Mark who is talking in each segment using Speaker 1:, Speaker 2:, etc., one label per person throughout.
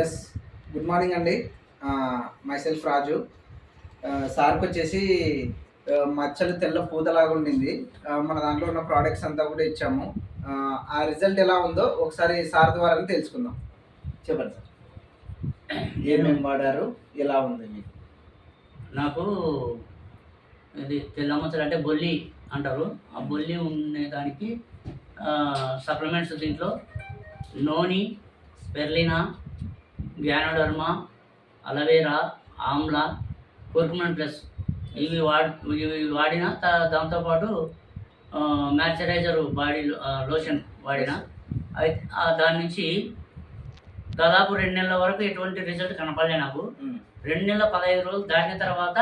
Speaker 1: Yes, good morning అండి. Myself రాజు. సార్కి వచ్చేసి మచ్చలు తెల్ల పూతలాగా ఉండింది. మన దాంట్లో ఉన్న ప్రోడక్ట్స్ అంతా కూడా ఇచ్చాము. ఆ రిజల్ట్ ఎలా ఉందో ఒకసారి సార్ ద్వారా తెలుసుకుందాం. చెప్పండి సార్, ఏమేమి వాడారు, ఎలా ఉంది మీకు?
Speaker 2: నాకు ఇది తెల్ల మచ్చలు అంటే బొల్లి అంటారు. ఆ బొల్లి ఉండే దానికి సప్లిమెంట్స్ దీంట్లో నోని, స్పెర్లినా, గ్యానోడర్మా, అలవేరా, ఆమ్లా, కుర్కుమన్ ప్లస్ ఇవి వాడిన దాంతోపాటు మాయిశ్చరైజర్ బాడీ లోషన్ వాడిన. దాని నుంచి దాదాపు 2 నెలల వరకు ఎటువంటి రిజల్ట్ కనపడలే నాకు. 2 నెలల 15 రోజులు దాటిన తర్వాత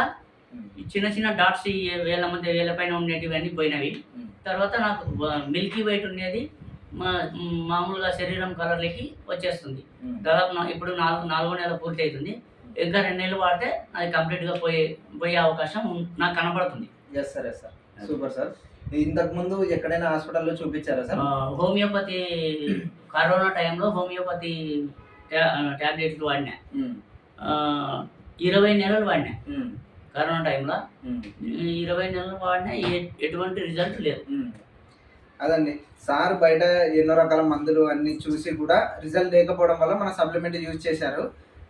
Speaker 2: చిన్న చిన్న డాట్స్ వేళ్ళ పైన ఉండేటివన్నీ పోయినవి. తర్వాత నాకు మిల్కీ వైట్ ఉండేది మామూలుగా శరీరం కలర్లకి వచ్చేస్తుంది. దాదాపు ఇప్పుడు 4 నెలలు పూర్తి అవుతుంది. ఇంకా 2 నెలలు వాడితే అది కంప్లీట్గా పోయే అవకాశం నాకు కనబడుతుంది.
Speaker 1: Yes sir, yes sir, super sir. ఇంతకు ముందు ఎక్కడైనా హాస్పిటల్లో చూపించారా సార్?
Speaker 2: హోమియోపతి కరోనా టైంలో హోమియోపతి ట్యాబ్లెట్లు వాడినా. 20 నెలలు వాడినా కరోనా టైంలో. 20 నెలలు వాడినా ఎటువంటి రిజల్ట్ లేదు.
Speaker 1: అదండి సార్, బయట ఎన్నో రకాల మందులు అన్ని చూసి కూడా రిజల్ట్ లేకపోవడం వల్ల మన సప్లిమెంట్ యూజ్ చేశారు.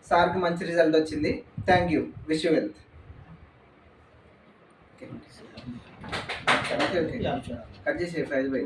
Speaker 1: సార్కి మంచి రిజల్ట్ వచ్చింది. Thank you, wish you wealth. Cut చేసి 5 బై